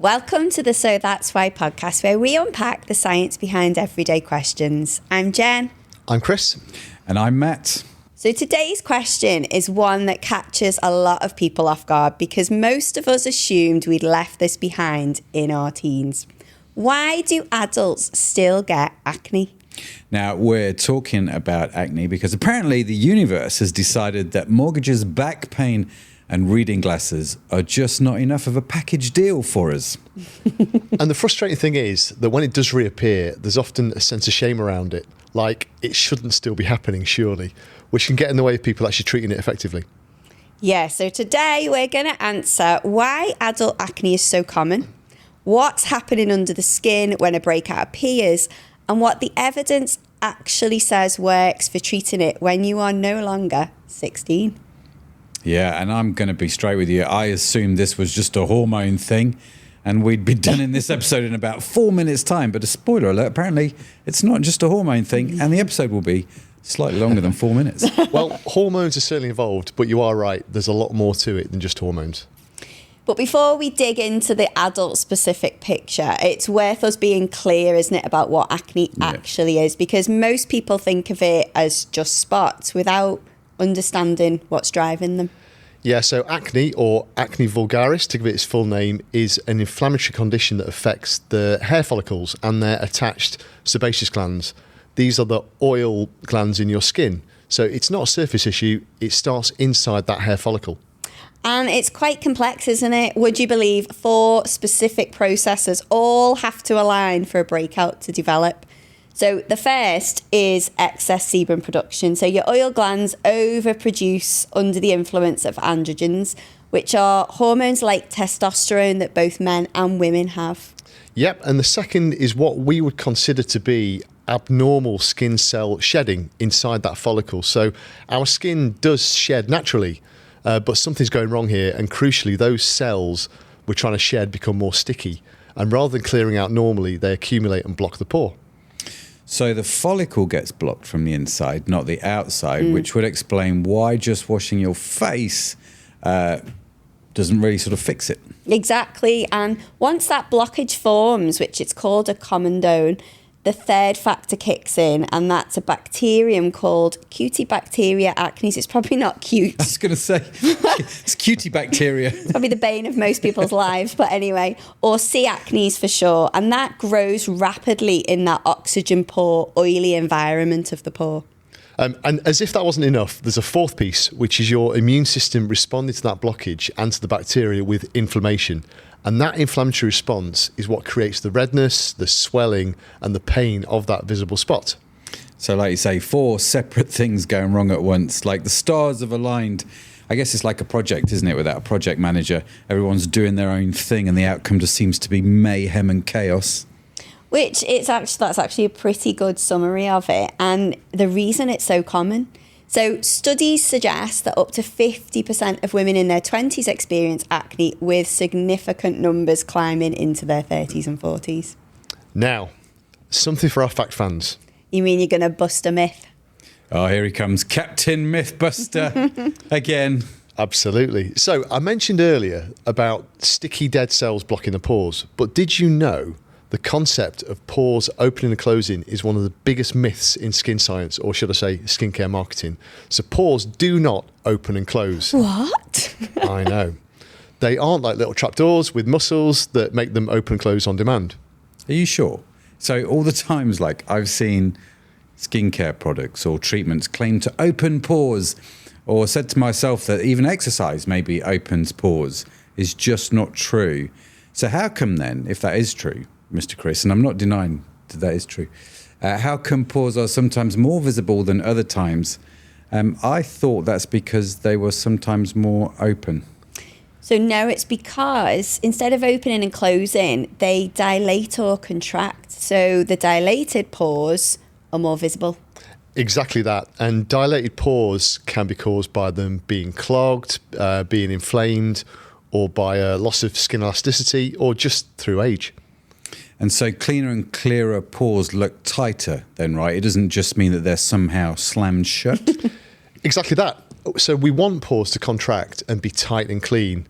Welcome to the So That's Why podcast, where we unpack the science behind everyday questions. I'm Jen. I'm Chris. And I'm Matt. So today's question is one that catches a lot of people off guard because most of us assumed we'd left this behind in our teens. Why do adults still get acne? Now, we're talking about acne because apparently the universe has decided that mortgages, back pain and reading glasses are just not enough of a package deal for us. And the frustrating thing is that when it does reappear, there's often a sense of shame around it. Like, it shouldn't still be happening, surely, which can get in the way of people actually treating it effectively. Yeah, so today we're going to answer why adult acne is so common, what's happening under the skin when a breakout appears, and what the evidence actually says works for treating it when you are no longer 16. Yeah, and I'm going to be straight with you. I assumed this was just a hormone thing and we'd be done in this episode in about 4 minutes' time. But a spoiler alert, apparently it's not just a hormone thing and the episode will be slightly longer than 4 minutes. Well, hormones are certainly involved, but you are right. There's a lot more to it than just hormones. But before we dig into the adult-specific picture, it's worth us being clear, isn't it, about what acne actually is? Because most people think of it as just spots without understanding what's driving them. Yeah, so acne, or acne vulgaris, to give it its full name, is an inflammatory condition that affects the hair follicles and their attached sebaceous glands. These are the oil glands in your skin. So it's not a surface issue, it starts inside that hair follicle. And it's quite complex, isn't it? Would you believe 4 specific processes all have to align for a breakout to develop? So the first is excess sebum production. So your oil glands overproduce under the influence of androgens, which are hormones like testosterone that both men and women have. Yep, and the second is what we would consider to be abnormal skin cell shedding inside that follicle. So our skin does shed naturally, but something's going wrong here, and crucially, those cells we're trying to shed become more sticky. And rather than clearing out normally, they accumulate and block the pore. So the follicle gets blocked from the inside, not the outside, which would explain why just washing your face doesn't really sort of fix it. Exactly. And once that blockage forms, which it's called a comedone, the third factor kicks in, and that's a bacterium called Cutibacteria acnes. It's probably not cute. I was going to say, it's cutie bacteria. It's probably the bane of most people's lives, but anyway, or C. acnes for sure. And that grows rapidly in that oxygen-poor, oily environment of the pore. And as if that wasn't enough, there's a fourth piece, which is your immune system responding to that blockage and to the bacteria with inflammation. And that inflammatory response is what creates the redness, the swelling, and the pain of that visible spot. So like you say, 4 separate things going wrong at once, like the stars have aligned. I guess it's like a project, isn't it? Without a project manager, everyone's doing their own thing and the outcome just seems to be mayhem and chaos. Which that's actually a pretty good summary of it, and the reason it's so common. So studies suggest that up to 50% of women in their 20s experience acne, with significant numbers climbing into their 30s and 40s. Now, something for our fact fans. You mean you're going to bust a myth? Oh, here he comes, Captain Mythbuster again. Absolutely. So I mentioned earlier about sticky dead cells blocking the pores, but did you know the concept of pores opening and closing is one of the biggest myths in skin science, or should I say skincare marketing? So pores do not open and close. What? I know. They aren't like little trapdoors with muscles that make them open and close on demand. Are you sure? So all the times, like I've seen skincare products or treatments claim to open pores, or said to myself that even exercise maybe opens pores, is just not true. So how come then, if that is true, Mr. Chris, and I'm not denying that is true, how come pores are sometimes more visible than other times? I thought that's because they were sometimes more open. So no, it's because instead of opening and closing, they dilate or contract. So the dilated pores are more visible. Exactly that. And dilated pores can be caused by them being clogged, being inflamed, or by a loss of skin elasticity, or just through age. And so cleaner and clearer pores look tighter then, right? It doesn't just mean that they're somehow slammed shut. Exactly that. So we want pores to contract and be tight and clean.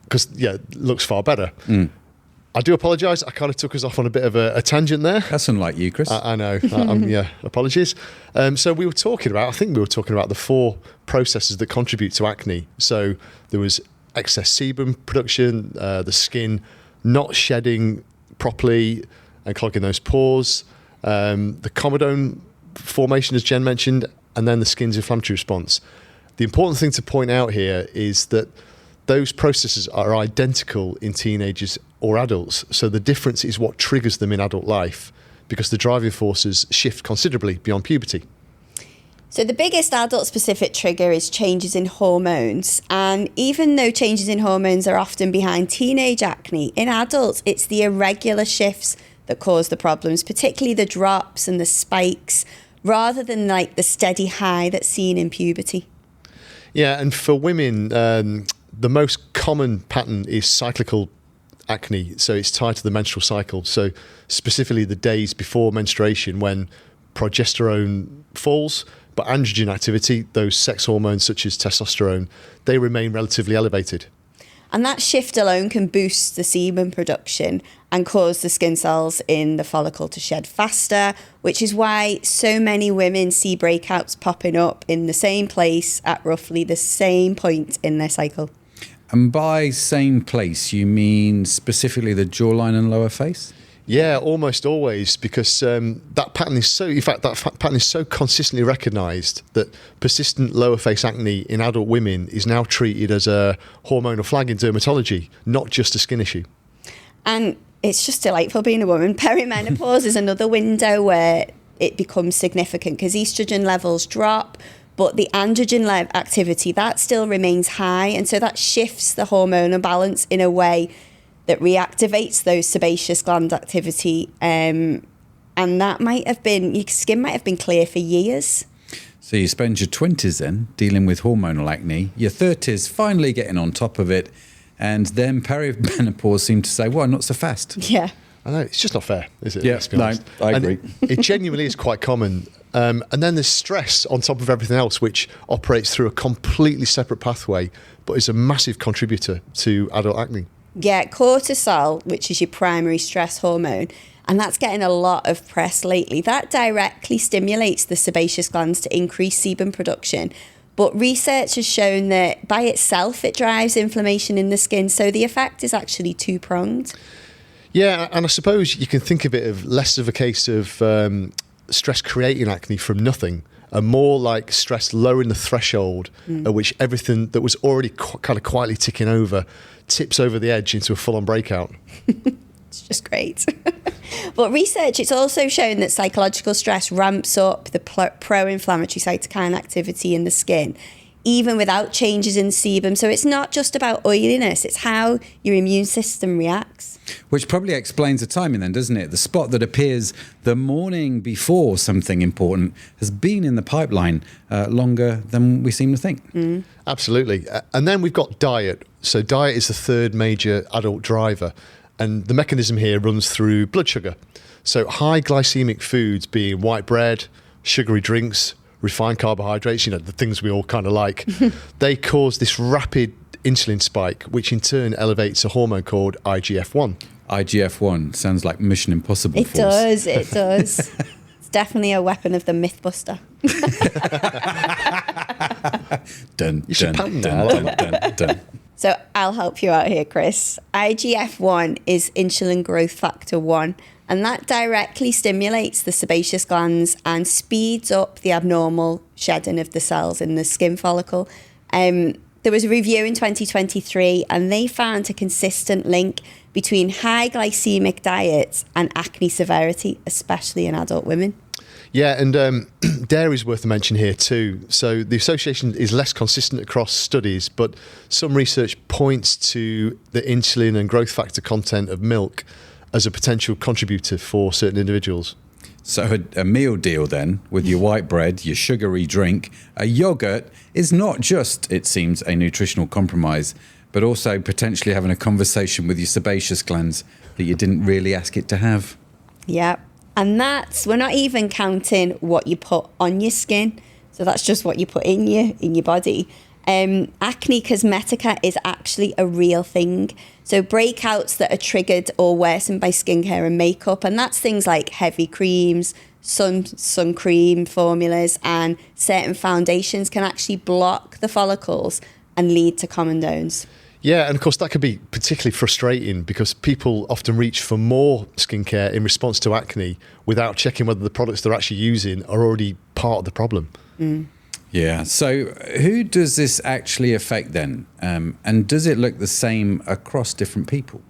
because it looks far better. I do apologise. I kind of took us off on a bit of a tangent there. That's unlike you, Chris. I know. Apologies. So we were talking about the 4 processes that contribute to acne. So there was excess sebum production, the skin not shedding properly and clogging those pores, the comedone formation, as Jen mentioned, and then the skin's inflammatory response. The important thing to point out here is that those processes are identical in teenagers or adults. So the difference is what triggers them in adult life, because the driving forces shift considerably beyond puberty. So the biggest adult-specific trigger is changes in hormones. And even though changes in hormones are often behind teenage acne, in adults, it's the irregular shifts that cause the problems, particularly the drops and the spikes, rather than like the steady high that's seen in puberty. Yeah, and for women, the most common pattern is cyclical acne. So it's tied to the menstrual cycle. So specifically the days before menstruation, when progesterone falls, but androgen activity, those sex hormones such as testosterone, they remain relatively elevated. And that shift alone can boost the sebum production and cause the skin cells in the follicle to shed faster, which is why so many women see breakouts popping up in the same place at roughly the same point in their cycle. And by same place, you mean specifically the jawline and lower face? Yeah, almost always, because that pattern is so consistently recognised that persistent lower face acne in adult women is now treated as a hormonal flag in dermatology, not just a skin issue. And it's just delightful being a woman. Perimenopause is another window where it becomes significant because estrogen levels drop, but the androgen activity, that still remains high. And so that shifts the hormonal balance in a way that reactivates those sebaceous gland activity. And that your skin might have been clear for years. So you spend your 20s then dealing with hormonal acne, your 30s finally getting on top of it, and then perimenopause seemed to say, well, not so fast. Yeah. I know, it's just not fair, is it? Yeah, Let's be honest. I agree. It genuinely is quite common. And then there's stress on top of everything else, which operates through a completely separate pathway, but is a massive contributor to adult acne. Yeah, cortisol, which is your primary stress hormone, and that's getting a lot of press lately. That directly stimulates the sebaceous glands to increase sebum production. But research has shown that by itself, it drives inflammation in the skin. So the effect is actually two-pronged. Yeah, and I suppose you can think of it as less of a case of stress creating acne from nothing, and more like stress lowering the threshold at which everything that was already kind of quietly ticking over tips over the edge into a full-on breakout. It's just great. But research, it's also shown that psychological stress ramps up the pro-inflammatory cytokine activity in the skin, even without changes in sebum. So it's not just about oiliness, it's how your immune system reacts. Which probably explains the timing then, doesn't it? The spot that appears the morning before something important has been in the pipeline longer than we seem to think. Absolutely. And then we've got diet. So diet is the third major adult driver. And the mechanism here runs through blood sugar. So high glycemic foods being white bread, sugary drinks, refined carbohydrates, the things we all kind of like, they cause this rapid insulin spike, which in turn elevates a hormone called IGF-1. IGF-1 sounds like Mission Impossible. It does. It's definitely a weapon of the Mythbuster. Dun, You should dun, patent dun, that. dun, dun, dun. So I'll help you out here, Chris. IGF-1 is insulin growth factor 1, and that directly stimulates the sebaceous glands and speeds up the abnormal shedding of the cells in the skin follicle. There was a review in 2023, and they found a consistent link between high glycemic diets and acne severity, especially in adult women. Yeah, and dairy is worth a mention here too. So the association is less consistent across studies, but some research points to the insulin and growth factor content of milk as a potential contributor for certain individuals. So a meal deal then, with your white bread, your sugary drink, a yogurt, is not just, it seems, a nutritional compromise, but also potentially having a conversation with your sebaceous glands that you didn't really ask it to have. Yeah. And we're not even counting what you put on your skin. So that's just what you put in your body. Acne cosmetica is actually a real thing. So breakouts that are triggered or worsened by skincare and makeup, and that's things like heavy creams, sun cream formulas, and certain foundations can actually block the follicles and lead to comedones. Yeah, and of course that could be particularly frustrating because people often reach for more skincare in response to acne without checking whether the products they're actually using are already part of the problem. Yeah. So who does this actually affect then? And does it look the same across different people?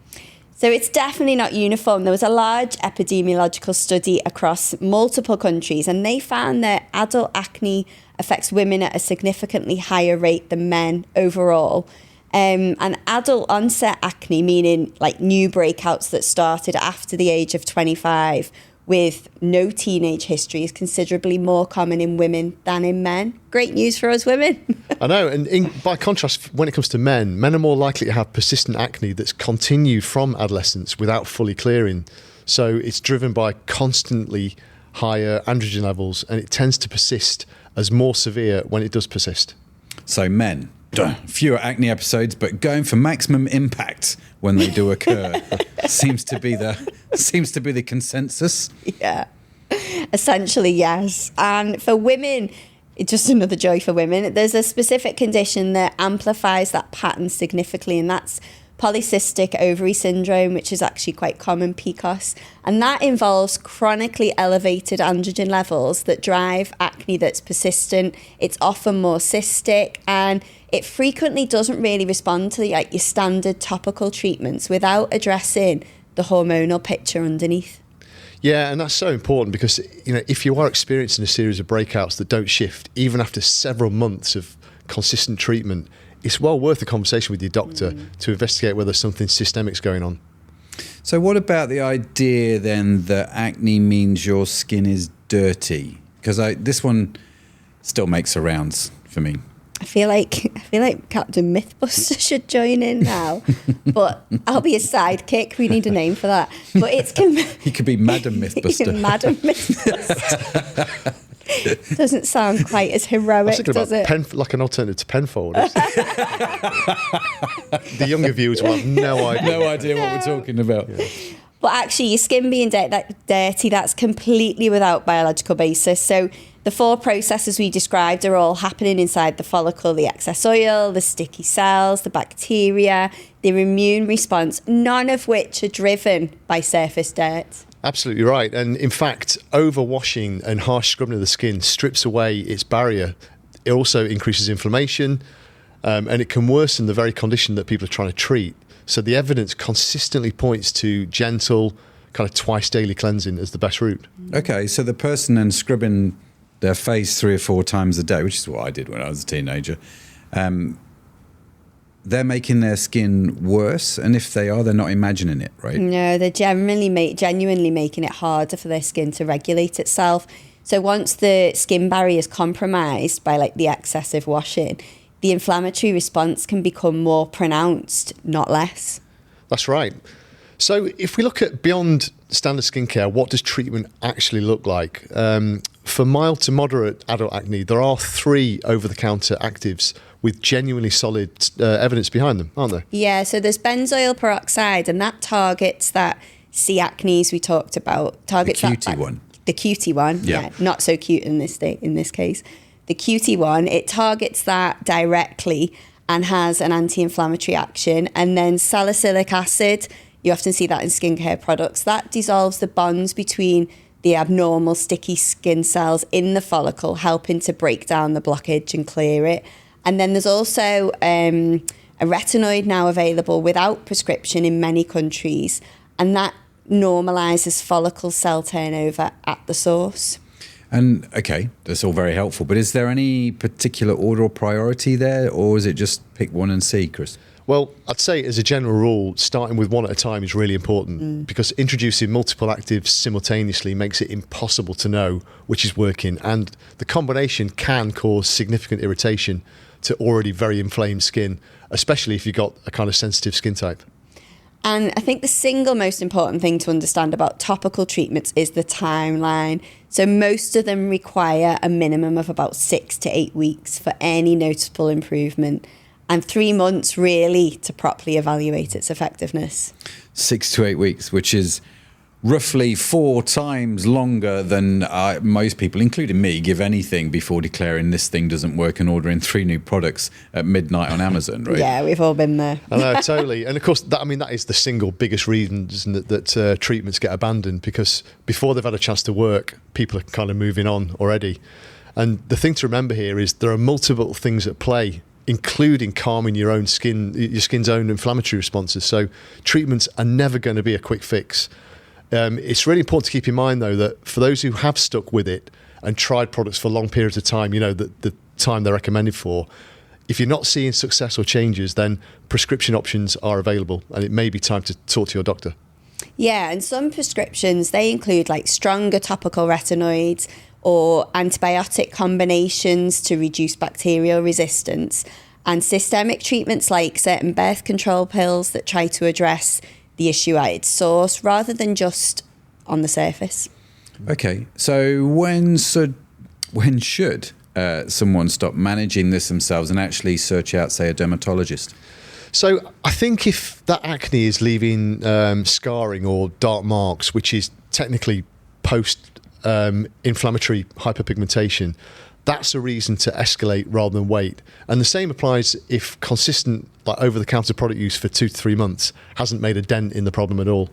So it's definitely not uniform. There was a large epidemiological study across multiple countries, and they found that adult acne affects women at a significantly higher rate than men overall. And adult onset acne, meaning like new breakouts that started after the age of 25 with no teenage history, is considerably more common in women than in men. Great news for us women. I know, and by contrast, when it comes to men are more likely to have persistent acne that's continued from adolescence without fully clearing. So it's driven by constantly higher androgen levels, and it tends to persist as more severe when it does persist. So men, fewer acne episodes, but going for maximum impact when they do occur seems to be the consensus. Yeah, essentially, yes. And for women, it's just another joy for women. There's a specific condition that amplifies that pattern significantly, and that's polycystic ovary syndrome, which is actually quite common, PCOS. And that involves chronically elevated androgen levels that drive acne that's persistent. It's often more cystic, and it frequently doesn't really respond to like your standard topical treatments without addressing the hormonal picture underneath. Yeah, and that's so important because, you know, if you are experiencing a series of breakouts that don't shift, even after several months of consistent treatment, it's well worth a conversation with your doctor to investigate whether something systemic's going on. So what about the idea then that acne means your skin is dirty? Because this one still makes the rounds for me. I feel like Captain Mythbuster should join in now, but I'll be a sidekick. We need a name for that. But He could be Madam Mythbuster. Madam Mythbuster. Doesn't sound quite as heroic, does it? Like an alternative to Penfold. The younger viewers will have no idea. No idea what we're talking about. Yeah. But actually, your skin being dirty, that's completely without biological basis. So the 4 processes we described are all happening inside the follicle: the excess oil, the sticky cells, the bacteria, their immune response, none of which are driven by surface dirt. Absolutely right. And in fact, overwashing and harsh scrubbing of the skin strips away its barrier. It also increases inflammation, and it can worsen the very condition that people are trying to treat. So the evidence consistently points to gentle, kind of twice daily cleansing as the best route. Okay, so the person then scrubbing their face 3 or 4 times a day, which is what I did when I was a teenager, they're making their skin worse, and if they are, they're not imagining it, right? No, they're genuinely making it harder for their skin to regulate itself. So once the skin barrier is compromised by like the excessive washing, the inflammatory response can become more pronounced, not less. That's right. So if we look at beyond standard skincare, what does treatment actually look like? For mild to moderate adult acne, there are 3 over-the-counter actives with genuinely solid evidence behind them, aren't there? Yeah, so there's benzoyl peroxide, and that targets that C. acnes we talked about. Targets the cutie one. The cutie one, yeah. Not so cute in this case. The cutie one, it targets that directly and has an anti-inflammatory action. And then salicylic acid, you often see that in skincare products, that dissolves the bonds between the abnormal sticky skin cells in the follicle, helping to break down the blockage and clear it. And then there's also a retinoid now available without prescription in many countries, and that normalizes follicle cell turnover at the source. And okay, that's all very helpful, but is there any particular order or priority there, or is it just pick one and see, Chris? Well, I'd say as a general rule, starting with one at a time is really important because introducing multiple actives simultaneously makes it impossible to know which is working, and the combination can cause significant irritation to already very inflamed skin, especially if you've got a kind of sensitive skin type. And I think the single most important thing to understand about topical treatments is the timeline. So most of them require a minimum of about 6 to 8 weeks for any noticeable improvement, and 3 months really to properly evaluate its effectiveness. 6 to 8 weeks, which is roughly 4 times longer than most people, including me, give anything before declaring this thing doesn't work and ordering 3 new products at midnight on Amazon, right? Yeah, we've all been there. I know, totally. And of course, that is the single biggest reason that treatments get abandoned, because before they've had a chance to work, people are kind of moving on already. And the thing to remember here is there are multiple things at play, including calming your skin's own inflammatory responses. So treatments are never going to be a quick fix. It's really important to keep in mind, though, that for those who have stuck with it and tried products for long periods of time, the time they're recommended for, if you're not seeing successful changes, then prescription options are available, and it may be time to talk to your doctor. Yeah, and some prescriptions, they include like stronger topical retinoids or antibiotic combinations to reduce bacterial resistance, and systemic treatments like certain birth control pills that try to address the issue at its source rather than just on the surface. Okay, so when should someone stop managing this themselves and actually search out, say, a dermatologist? So I think if that acne is leaving scarring or dark marks, which is technically post-inflammatory hyperpigmentation, that's a reason to escalate rather than wait. And the same applies if consistent over-the-counter product use for 2 to 3 months hasn't made a dent in the problem at all.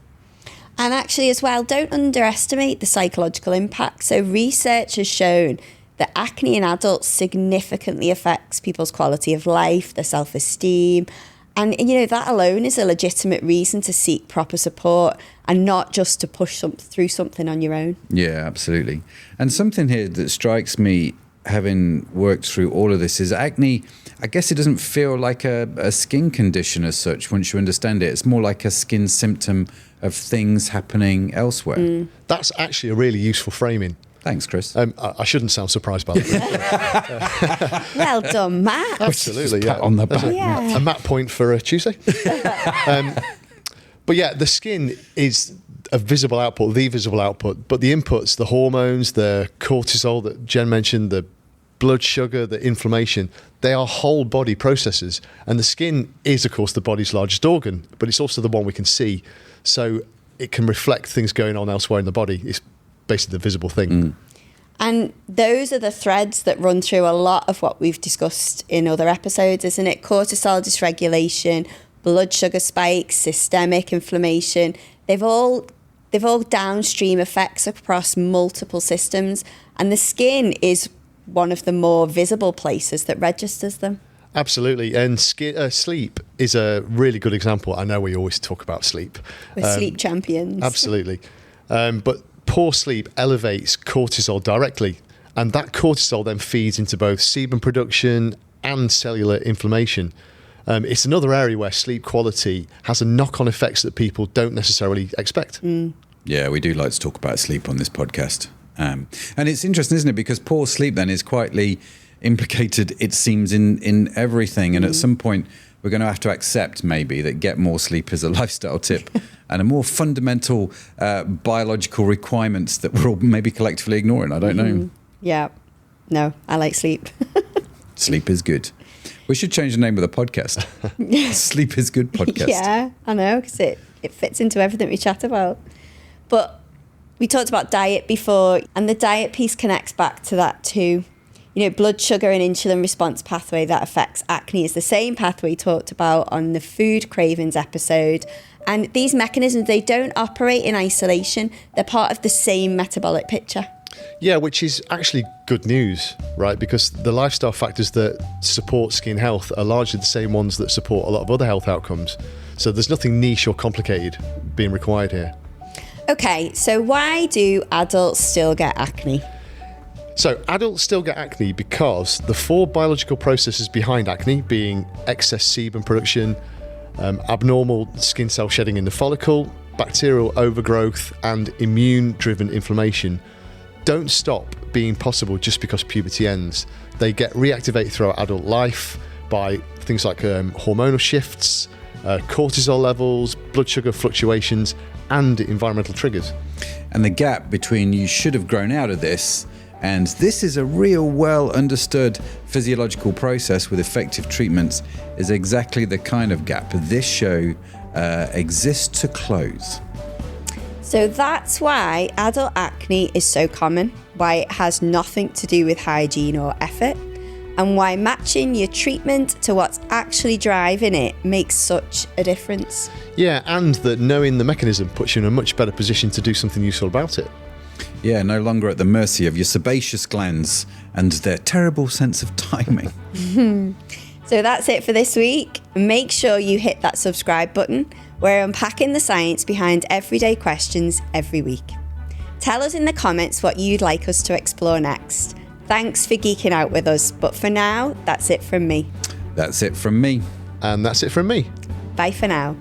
And actually as well, don't underestimate the psychological impact. So research has shown that acne in adults significantly affects people's quality of life, their self-esteem. And, that alone is a legitimate reason to seek proper support and not just to push through something on your own. Yeah, absolutely. And something here that strikes me, having worked through all of this, is acne, I guess it doesn't feel like a skin condition as such once you understand it. It's more like a skin symptom of things happening elsewhere. That's actually a really useful framing. Thanks, Chris. I shouldn't sound surprised by that. Well done, Matt. Absolutely, Pat on the back. Yeah. A Matt point for Tuesday. But yeah, the skin is a visible output, the visible output, but the inputs, the hormones, the cortisol that Jen mentioned, the blood sugar, the inflammation, they are whole body processes. And the skin is, of course, the body's largest organ, but it's also the one we can see. So it can reflect things going on elsewhere in the body. It's basically the visible thing. And those are the threads that run through a lot of what we've discussed in other episodes, isn't it? Cortisol dysregulation, blood sugar spikes, systemic inflammation. They've all downstream effects across multiple systems, and the skin is one of the more visible places that registers them. Absolutely. And sleep is a really good example. I know we always talk about sleep. We're sleep champions. Absolutely. But poor sleep elevates cortisol directly, and that cortisol then feeds into both sebum production and cellular inflammation. It's another area where sleep quality has a knock-on effects that people don't necessarily expect. Yeah, we do like to talk about sleep on this podcast. And it's interesting, isn't it? Because poor sleep then is quietly implicated, it seems, in everything. And at some point, we're going to have to accept maybe that get more sleep is a lifestyle tip and a more fundamental biological requirements that we're all maybe collectively ignoring. I don't know. Yeah. No, I like sleep. Sleep is good. We should change the name of the podcast. Sleep is Good podcast. Yeah, I know, because it fits into everything we chat about. But we talked about diet before, and the diet piece connects back to that too. Blood sugar and insulin response pathway that affects acne is the same pathway talked about on the food cravings episode. And these mechanisms, they don't operate in isolation. They're part of the same metabolic picture. Yeah, which is actually good news, right? Because the lifestyle factors that support skin health are largely the same ones that support a lot of other health outcomes. So there's nothing niche or complicated being required here. Okay, so why do adults still get acne? So adults still get acne because the 4 biological processes behind acne, being excess sebum production, abnormal skin cell shedding in the follicle, bacterial overgrowth, and immune-driven inflammation, don't stop being possible just because puberty ends. They get reactivated throughout adult life by things like hormonal shifts, cortisol levels, blood sugar fluctuations, and environmental triggers. And the gap between you should have grown out of this and this is a real well understood physiological process with effective treatments is exactly the kind of gap this show exists to close. So that's why adult acne is so common, why it has nothing to do with hygiene or effort, and why matching your treatment to what's actually driving it makes such a difference. Yeah, and that knowing the mechanism puts you in a much better position to do something useful about it. Yeah, no longer at the mercy of your sebaceous glands and their terrible sense of timing. So that's it for this week. Make sure you hit that subscribe button. We're unpacking the science behind everyday questions every week. Tell us in the comments what you'd like us to explore next. Thanks for geeking out with us, but for now, that's it from me. That's it from me. And that's it from me. Bye for now.